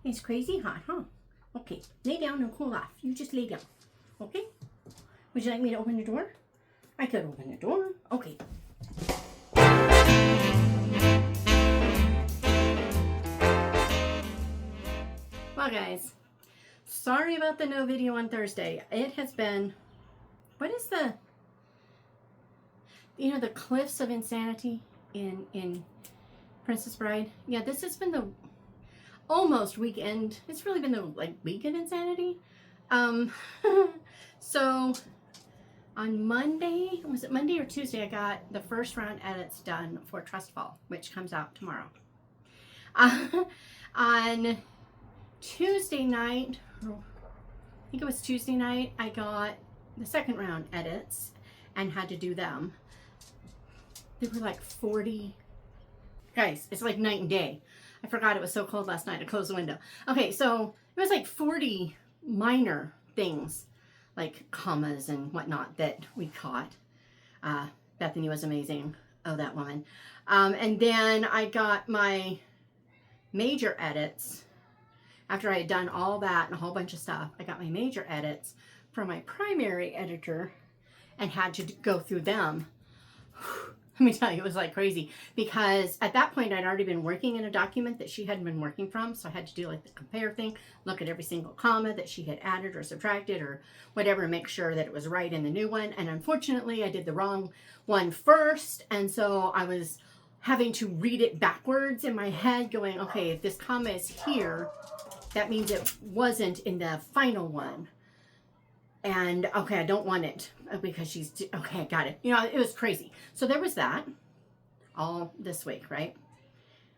It's crazy hot, huh? Okay, lay down and cool off. You just lay down, okay? Would you like me to open the door? I could open the door. Okay. Well, guys, sorry about the no video on Thursday. It has been, what is the, the cliffs of insanity in Princess Bride? Yeah, this has been the almost weekend. It's really been the week of insanity. So on Monday, was it Monday or Tuesday, I got the first round edits done for Trustfall, which comes out tomorrow. On Tuesday night, I think it was Tuesday night, I got the second round edits and had to do them. There were like 40. Guys, it's like night and day. I forgot it was so cold last night. I closed the window. Okay, so it was like 40 minor things, like commas and whatnot, that we caught. Bethany was amazing. Oh, that woman. And then I got my major edits. After I had done all that and a whole bunch of stuff, I got my major edits from my primary editor and had to go through them. Let me tell you, it was like crazy, because at that point I'd already been working in a document that she hadn't been working from, so I had to do like the compare thing, look at every single comma that she had added or subtracted or whatever, and make sure that it was right in the new one. And unfortunately I did the wrong one first, and so I was having to read it backwards in my head, going, okay, if this comma is here, that means it wasn't in the final one. And okay, I don't want it because she's, okay, got it. It was crazy. So there was that all this week, right?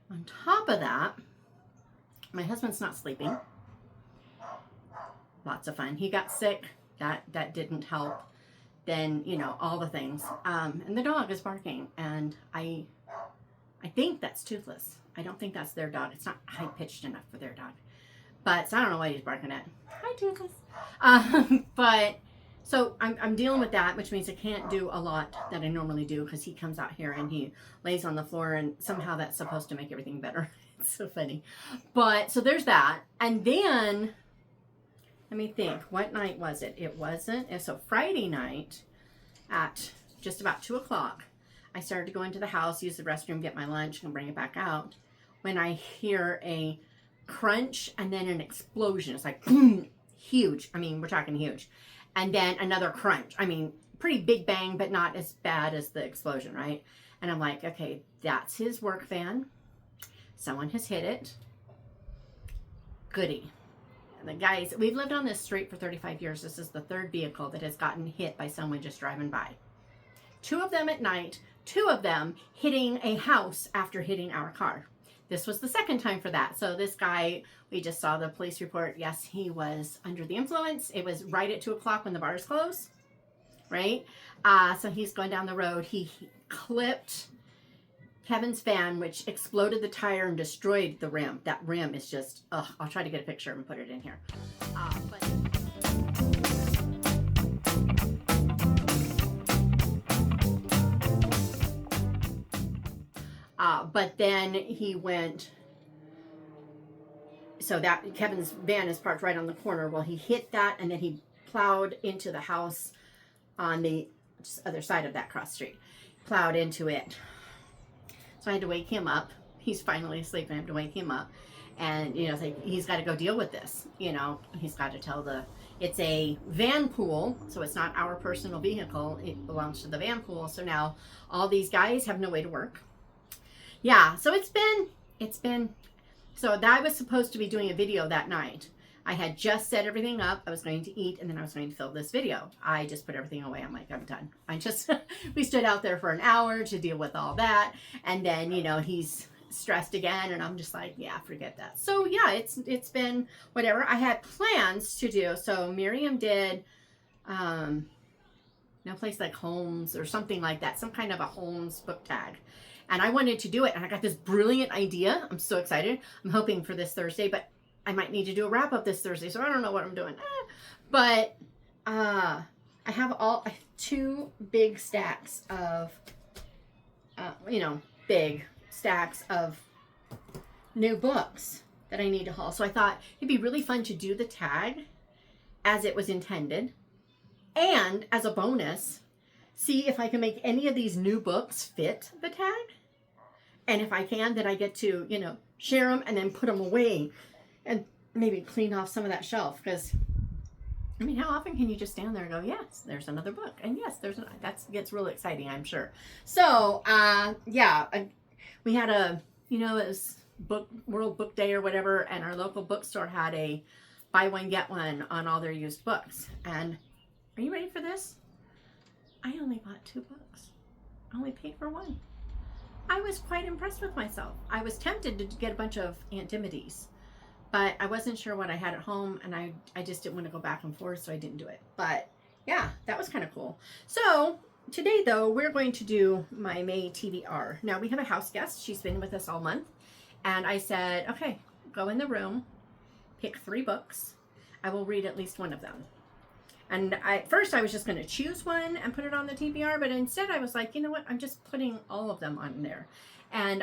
On top of that, my husband's not sleeping. Lots of fun. He got sick. That didn't help. Then, all the things. And the dog is barking. And I think that's Toothless. I don't think that's their dog. It's not high-pitched enough for their dog. But so I don't know what he's barking at. Hi, Toothless. But so I'm dealing with that, which means I can't do a lot that I normally do, because he comes out here and he lays on the floor, and somehow that's supposed to make everything better. It's so funny. But so there's that. And then let me think, what night was it? It wasn't. So Friday night at just about 2 o'clock, I started to go into the house, use the restroom, get my lunch, and bring it back out, when I hear a crunch and then an explosion. It's like boom, huge. I mean, we're talking huge. And then another crunch. I mean, pretty big bang, but not as bad as the explosion, right? And I'm like, okay, that's his work van. Someone has hit it. Goody. And the guys, we've lived on this street for 35 years. This is the third vehicle that has gotten hit by someone just driving by. 2 of them at night, 2 of them hitting a house after hitting our car. This was the second time for that. So this guy, we just saw the police report. Yes, he was under the influence. It was right at 2 o'clock when the bars close, right? So he's going down the road. He clipped Kevin's van, which exploded the tire and destroyed the rim. That rim is just, I'll try to get a picture and put it in here. But then he went, so that Kevin's van is parked right on the corner. Well, he hit that, and then he plowed into the house on the other side of that cross street. Plowed into it. So I had to wake him up. He's finally asleep, and I have to wake him up. And, it's like, he's got to go deal with this. He's got to tell it's a van pool, so it's not our personal vehicle. It belongs to the van pool. So now all these guys have no way to work. Yeah, so it's been, so I was supposed to be doing a video that night. I had just set everything up. I was going to eat, and then I was going to film this video. I just put everything away. I'm like, I'm done. We stood out there for an hour to deal with all that. And then, he's stressed again, and I'm just like, yeah, forget that. So yeah, it's been whatever. I had plans to do. So Miriam did, no place like Holmes or something like that, some kind of a Holmes book tag. And I wanted to do it, and I got this brilliant idea. I'm so excited. I'm hoping for this Thursday, but I might need to do a wrap up this Thursday, so I don't know what I'm doing. But I have 2 big stacks of, big stacks of new books that I need to haul. So I thought it'd be really fun to do the tag as it was intended. And as a bonus, see if I can make any of these new books fit the tag. And if I can, then I get to, you know, share them and then put them away and maybe clean off some of that shelf. Because, I mean, how often can you just stand there and go, yes, there's another book. And yes, that gets really exciting, I'm sure. So, yeah, we had a, you know, it was World Book Day or whatever. And our local bookstore had a buy one, get one on all their used books. And are you ready for this? I only bought 2 books. I only paid for 1. I was quite impressed with myself. I was tempted to get a bunch of Aunt Timothy's, but I wasn't sure what I had at home, and I just didn't want to go back and forth, so I didn't do it. But yeah, that was kind of cool. So today, though, we're going to do my May TBR. Now, we have a house guest. She's been with us all month, and I said, okay, go in the room, pick 3 books. I will read at least one of them. And at first I was just going to choose one and put it on the TBR, but instead I was like, you know what, I'm just putting all of them on there. And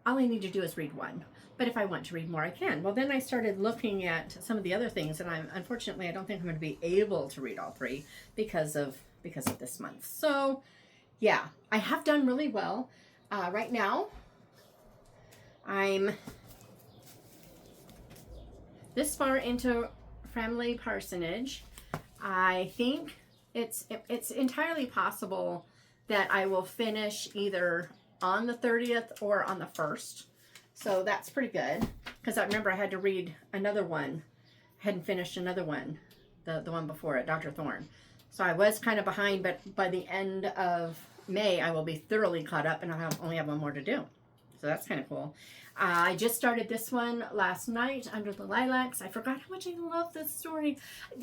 all I need to do is read one. But if I want to read more, I can. Well, then I started looking at some of the other things, and unfortunately, I don't think I'm going to be able to read all 3 because of this month. So, yeah, I have done really well. Right now, I'm this far into Family Parsonage. I think it's entirely possible that I will finish either on the 30th or on the 1st. So that's pretty good. Because I remember I had to read another one. I hadn't finished another one. The one before it, Dr. Thorne. So I was kind of behind, but by the end of May, I will be thoroughly caught up and I'll only have one more to do. So that's kind of cool. I just started this one last night, Under the Lilacs. I forgot how much I love this story.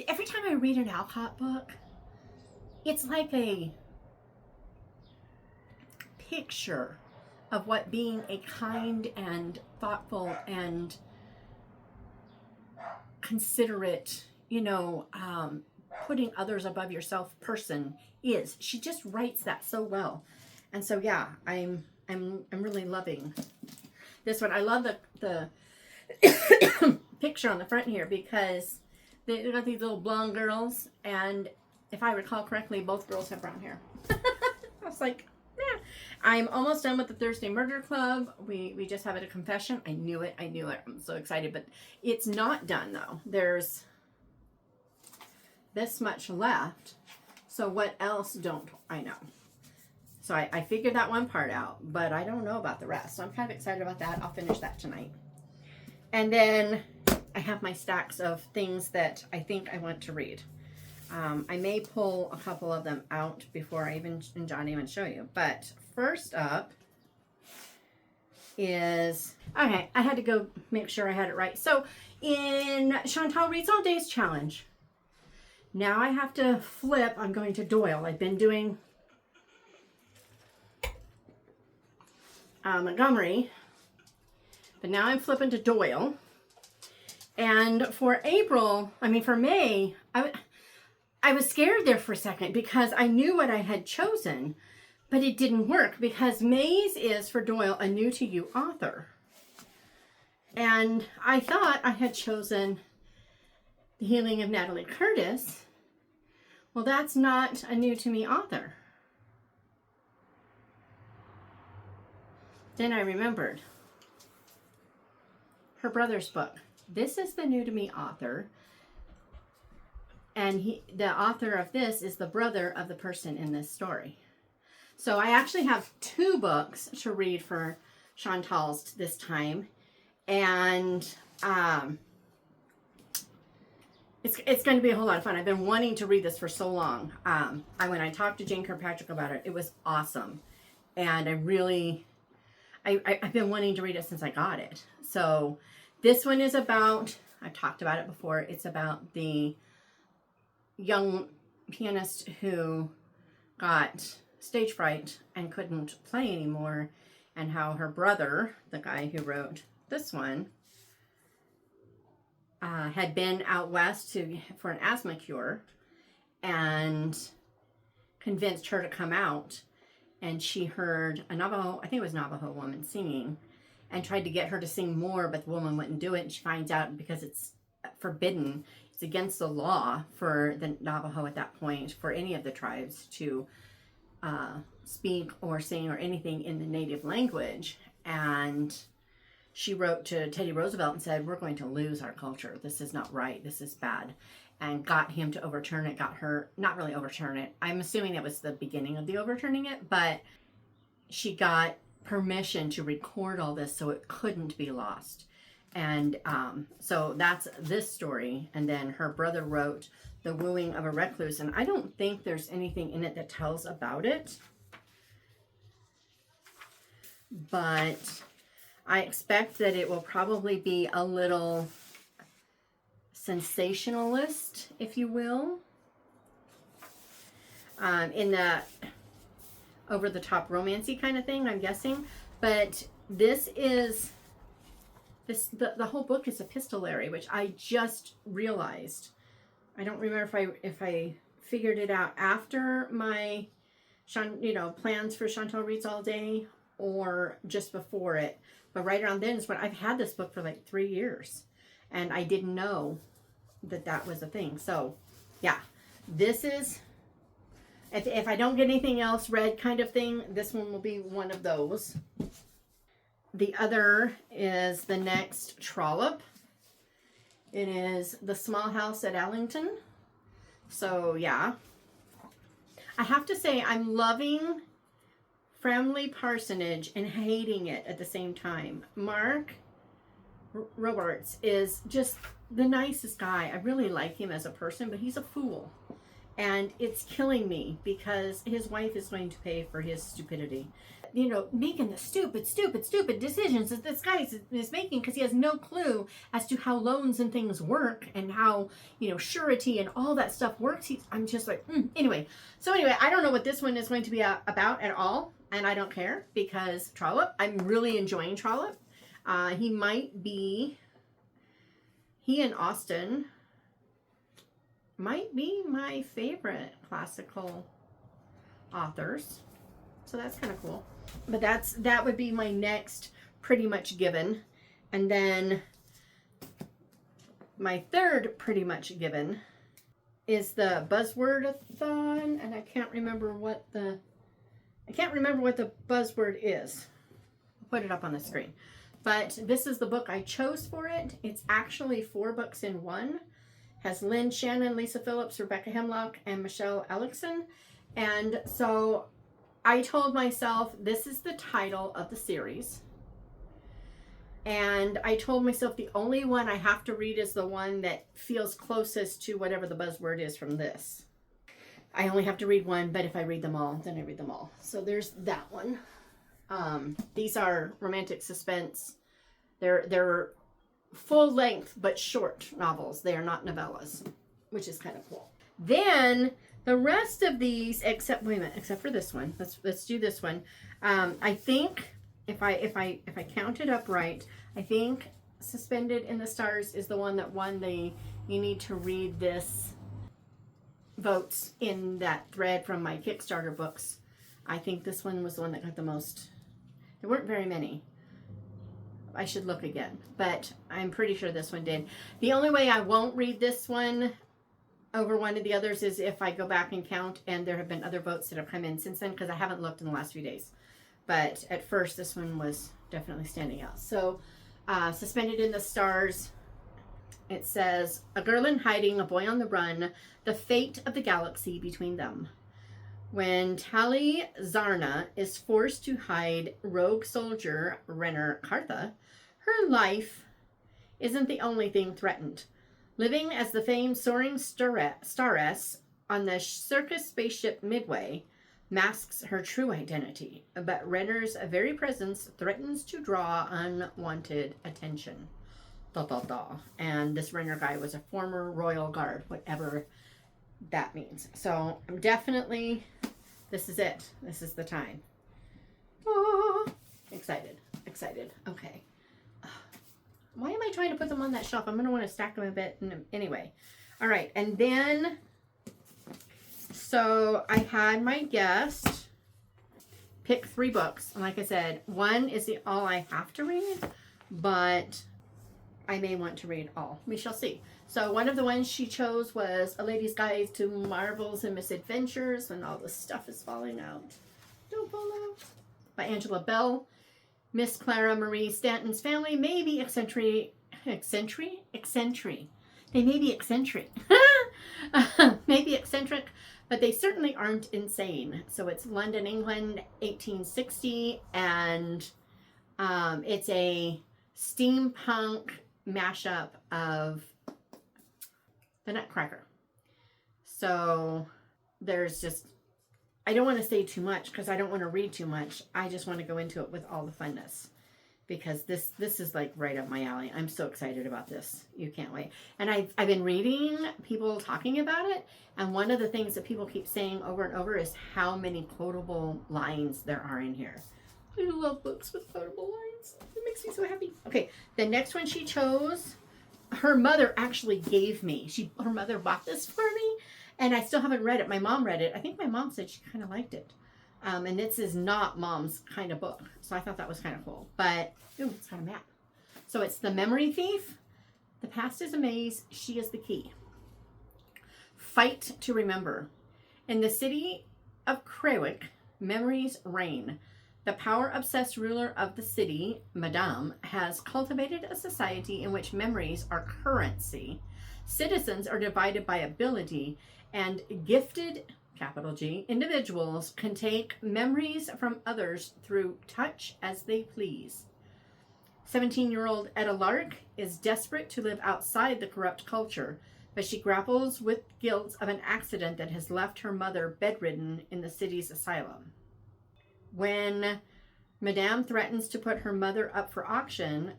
Every time I read an Alcott book, it's like a picture of what being a kind and thoughtful and considerate, you know, putting others above yourself person is. She just writes that so well. And so, yeah, I'm really loving this one. I love the picture on the front here because they got these little blonde girls, and if I recall correctly, both girls have brown hair. I was like, yeah. I'm almost done with the Thursday Murder Club. We just have it a confession. I knew it. I'm so excited, but it's not done though. There's this much left. So what else don't I know? So I figured that one part out, but I don't know about the rest. So I'm kind of excited about that. I'll finish that tonight. And then I have my stacks of things that I think I want to read. I may pull a couple of them out before John even show you. But first up is, okay, I had to go make sure I had it right. So in Chantal Reads All Days Challenge, now I have to flip. I'm going to Doyle. I've been doing Montgomery, but now I'm flipping to Doyle. And for May, I was scared there for a second because I knew what I had chosen, but it didn't work because May's is for Doyle, a new to you author. And I thought I had chosen The Healing of Natalie Curtis. Well, that's not a new to me author. Then I remembered her brother's book. This is the new to me author. And the author of this is the brother of the person in this story. So I actually have 2 books to read for Chantal's this time. And it's going to be a whole lot of fun. I've been wanting to read this for so long. When I talked to Jane Kirkpatrick about it, it was awesome. And I've been wanting to read it since I got it. So this one is about, I've talked about it before, it's about the young pianist who got stage fright and couldn't play anymore, and how her brother, the guy who wrote this one, had been out west for an asthma cure and convinced her to come out. And she heard a Navajo, I think it was Navajo woman singing, and tried to get her to sing more, but the woman wouldn't do it. And she finds out because it's forbidden, it's against the law for the Navajo at that point, for any of the tribes to speak or sing or anything in the native language. And she wrote to Teddy Roosevelt and said, we're going to lose our culture. This is not right. This is bad. And got him to overturn it, got her, not really overturn it. I'm assuming it was the beginning of the overturning it, but she got permission to record all this so it couldn't be lost. And so that's this story. And then her brother wrote The Wooing of a Recluse. And I don't think there's anything in it that tells about it. But I expect that it will probably be a little sensationalist, if you will. In the over-the-top romancy kind of thing, I'm guessing. But this is... The whole book is epistolary, which I just realized. I don't remember if I figured it out after my plans for Chantel Reads All Day or just before it. But right around then is when I've had this book for like 3 years, and I didn't know that was a thing. So yeah, this is, if I don't get anything else read kind of thing, this one will be one of those. The other is the next Trollop. It is The Small House at Allington. So yeah, I have to say I'm loving Framley Parsonage and hating it at the same time. Mark Roberts is just the nicest guy. I really like him as a person, but he's a fool. And it's killing me because his wife is going to pay for his stupidity. Making the stupid decisions that this guy is making because he has no clue as to how loans and things work and how, surety and all that stuff works. I'm just like, Anyway, I don't know what this one is going to be about at all. And I don't care because Trollop, I'm really enjoying Trollop. He and Austin might be my favorite classical authors. So that's kind of cool. But that would be my next pretty much given. And then my third pretty much given is the Buzzword-a-thon. And I can't remember what the buzzword is. I'll put it up on the screen. But this is the book I chose for it. It's actually 4 books in one. Has Lynn Shannon, Lisa Phillips, Rebecca Hemlock, and Michelle Ellickson. And so I told myself this is the title of the series. And I told myself the only one I have to read is the one that feels closest to whatever the buzzword is from this. I only have to read one, but if I read them all, then I read them all. So there's that one. These are romantic suspense. They're full length but short novels. They are not novellas, which is kind of cool. Then the rest of these, except for this one. Let's do this one. I think if I count it up right, I think Suspended in the Stars is the one that won the you need to read this votes in that thread from my Kickstarter books. I think this one was the one that got the most. There weren't very many. I should look again, but I'm pretty sure this one did. The only way I won't read this one over one of the others is if I go back and count, and there have been other votes that have come in since then because I haven't looked in the last few days. But at first, this one was definitely standing out. So, Suspended in the Stars, it says, a girl in hiding, a boy on the run, the fate of the galaxy between them. When Tali Zarna is forced to hide rogue soldier Renner Kartha, her life isn't the only thing threatened. Living as the famed soaring staress on the circus spaceship Midway masks her true identity, but Renner's very presence threatens to draw unwanted attention. And this Renner guy was a former royal guard, whatever that means. So I'm definitely, this is it. This is the time. Oh, excited. Okay. Why am I trying to put them on that shelf? I'm going to want to stack them a bit. Anyway. All right. And then, so I had my guest. pick 3 books. And like I said, one is the all I have to read, but I may want to read all. We shall see. So one of the ones she chose was A Lady's Guide to Marvels and Misadventures When All the Stuff is Falling Out. Don't fall out. By Angela Bell. Miss Clara Marie Stanton's family may be eccentric. They may be eccentric. Maybe eccentric, but they certainly aren't insane. So it's London, England, 1860, and it's a steampunk mashup of the Nutcracker. So there's just, I don't want to say too much because I don't want to read too much. I just want to go into it with all the funness, because this is like right up my alley. I'm so excited about this. You can't wait. And I've been reading people talking about it, and one of the things that people keep saying over and over is how many quotable lines there are in here. I love books with quotable lines. It makes me so happy. Okay, the next one she chose, her mother actually gave me. Her mother bought this for me, and I still haven't read it. My mom read it. I think my mom said she kind of liked it. And this is not Mom's kind of book. So I thought that was kind of cool. But, ooh, it's got a map. So it's The Memory Thief. The past is a maze. She is the key. Fight to remember. In the city of Krawick, memories reign. The power-obsessed ruler of the city, Madame, has cultivated a society in which memories are currency. Citizens are divided by ability, and gifted, capital G, individuals can take memories from others through touch as they please. 17-year-old Etta Lark is desperate to live outside the corrupt culture, but she grapples with guilt of an accident that has left her mother bedridden in the city's asylum. When Madame threatens to put her mother up for auction,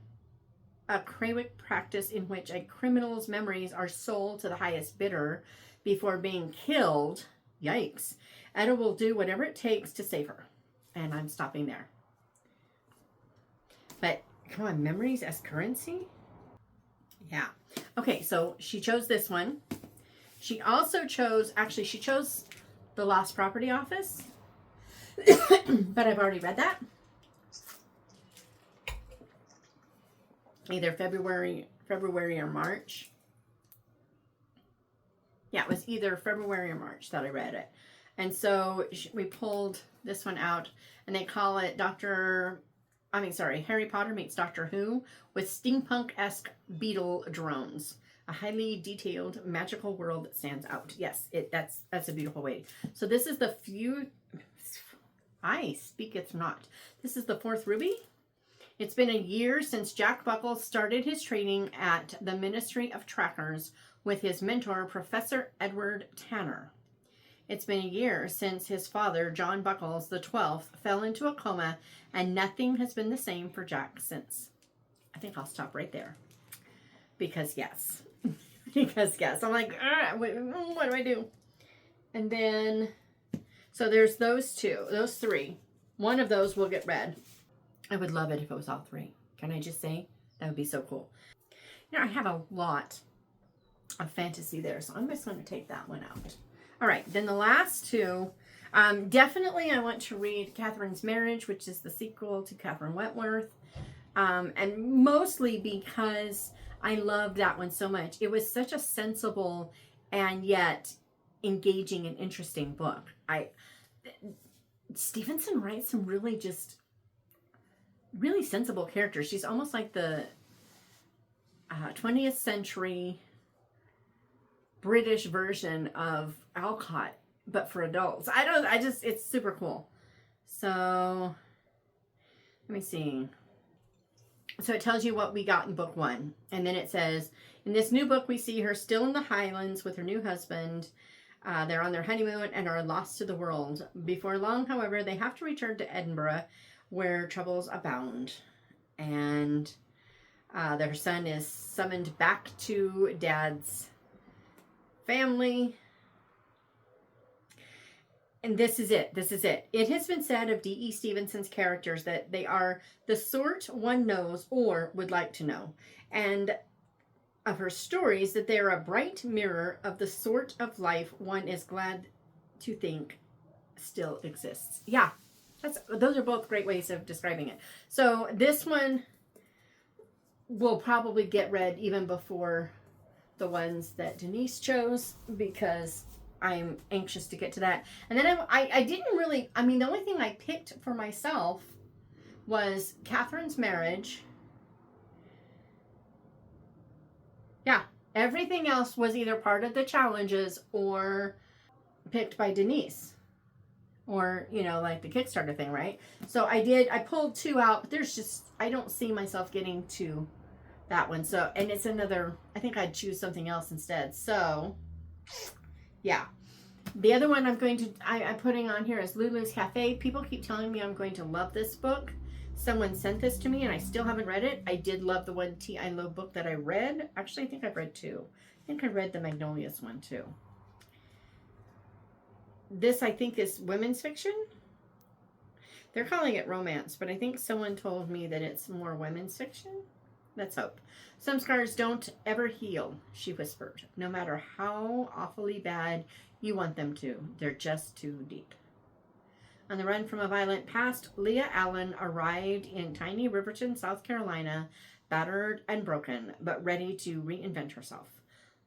a Krawick practice in which a criminal's memories are sold to the highest bidder before being killed, yikes, Etta will do whatever it takes to save her. And I'm stopping there. But, come on, memories as currency? Yeah. Okay, so she chose this one. She also chose, actually, she chose The Lost Property Office. But I've already read that. Either February or March. Yeah, it was either February or March that I read it. And so we pulled this one out, and they call it Harry Potter meets Doctor Who with steampunk-esque beetle drones. A highly detailed magical world that stands out. Yes, that's a beautiful way. So this is the This is the 4th Ruby. It's been a year since Jack Buckles started his training at the Ministry of Trackers with his mentor, Professor Edward Tanner. It's been a year since his father, John Buckles the 12th, fell into a coma, and nothing has been the same for Jack since. I think I'll stop right there. Because yes. I'm like, what do I do? And then, so there's those 3. One of those will get read. I would love it if it was all 3. Can I just say? That would be so cool. You know, I have a lot of fantasy there, so I'm just going to take that one out. All right, then the last 2, definitely I want to read Catherine's Marriage, which is the sequel to Catherine Wentworth, and mostly because I loved that one so much. It was such a sensible and yet engaging and interesting book. Stevenson writes some really sensible characters. She's almost like the 20th century British version of Alcott, but for adults. It's super cool. So, let me see. So it tells you what we got in book 1. And then it says, in this new book, we see her still in the Highlands with her new husband. They're on their honeymoon and are lost to the world. Before long, however, they have to return to Edinburgh, where troubles abound. And their son is summoned back to Dad's family. And this is it. It has been said of D.E. Stevenson's characters that they are the sort one knows or would like to know. And of her stories that they are a bright mirror of the sort of life one is glad to think still exists. Yeah. Those are both great ways of describing it. So this one will probably get read even before the ones that Denise chose, because I'm anxious to get to that. And then I didn't really, I mean, the only thing I picked for myself was Catherine's Marriage. Yeah, everything else was either part of the challenges or picked by Denise, or, you know, like the Kickstarter thing, right? So I pulled 2 out, but there's just, I don't see myself getting to that one. So, and it's another, I think I'd choose something else instead. So, yeah. The other one I'm putting on here is Lulu's Cafe. People keep telling me I'm going to love this book. Someone sent this to me and I still haven't read it. I did love the one Tea I Love book that I read. Actually, I think I've read 2. I think I read the Magnolias one too. This, I think, is women's fiction. They're calling it romance, but I think someone told me that it's more women's fiction. Let's hope. Some scars don't ever heal, she whispered. No matter how awfully bad you want them to, they're just too deep. On the run from a violent past, Leah Allen arrived in tiny Riverton, South Carolina, battered and broken, but ready to reinvent herself.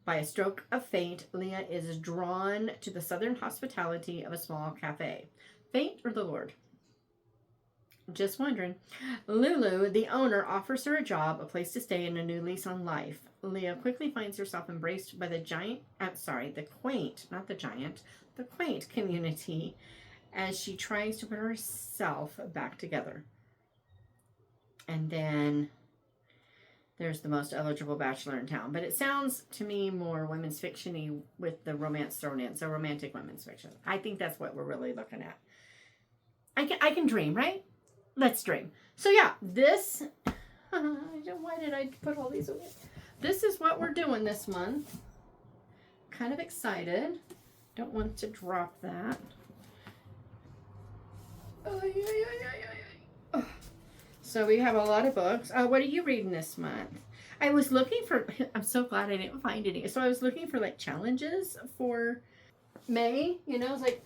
By a stroke of fate, Leah is drawn to the southern hospitality of a small cafe. Fate or the Lord? Just wondering. Lulu, the owner, offers her a job, a place to stay, and a new lease on life. Leah quickly finds herself embraced by the quaint community as she tries to put herself back together. And then there's the most eligible bachelor in town. But it sounds to me more women's fiction-y with the romance thrown in. So romantic women's fiction. I think that's what we're really looking at. I can dream, right? Let's dream. So yeah, this, why did I put all these away? This is what we're doing this month. Kind of excited. Don't want to drop that. So we have a lot of books. What are you reading this month? I was looking for, I'm so glad I didn't find any. So I was looking for like challenges for May. You know, it's like,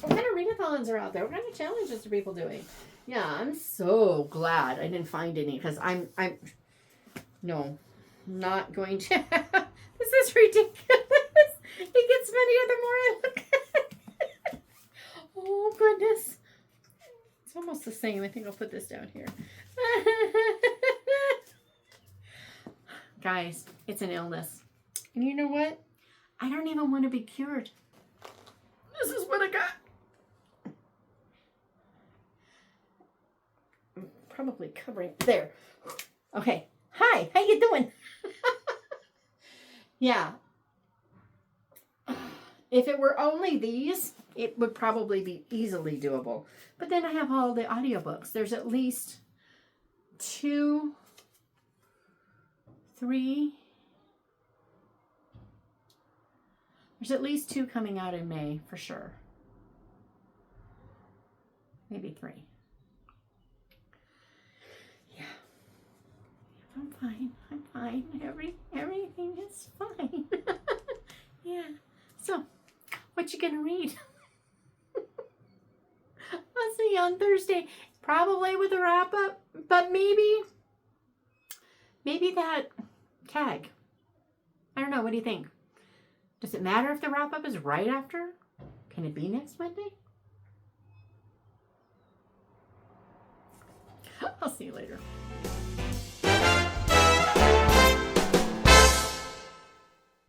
what kind of readathons are out there? What kind of challenges are people doing? Yeah, I'm so glad I didn't find any, because I'm no, not going to. This is ridiculous. It gets funnier the more I look at it. Oh, goodness. It's almost the same. I think I'll put this down here. Guys, it's an illness. And you know what? I don't even want to be cured. This is what I got. Probably covering there. Okay. Hi, how you doing? Yeah. If it were only these, it would probably be easily doable. But then I have all the audiobooks. There's at least 2, 3. There's at least 2 coming out in May for sure. Maybe 3. I'm fine. I'm fine. Everything is fine. Yeah. So, what you gonna read? I'll see you on Thursday. Probably with a wrap up, but maybe that tag. I don't know. What do you think? Does it matter if the wrap up is right after? Can it be next Monday? I'll see you later.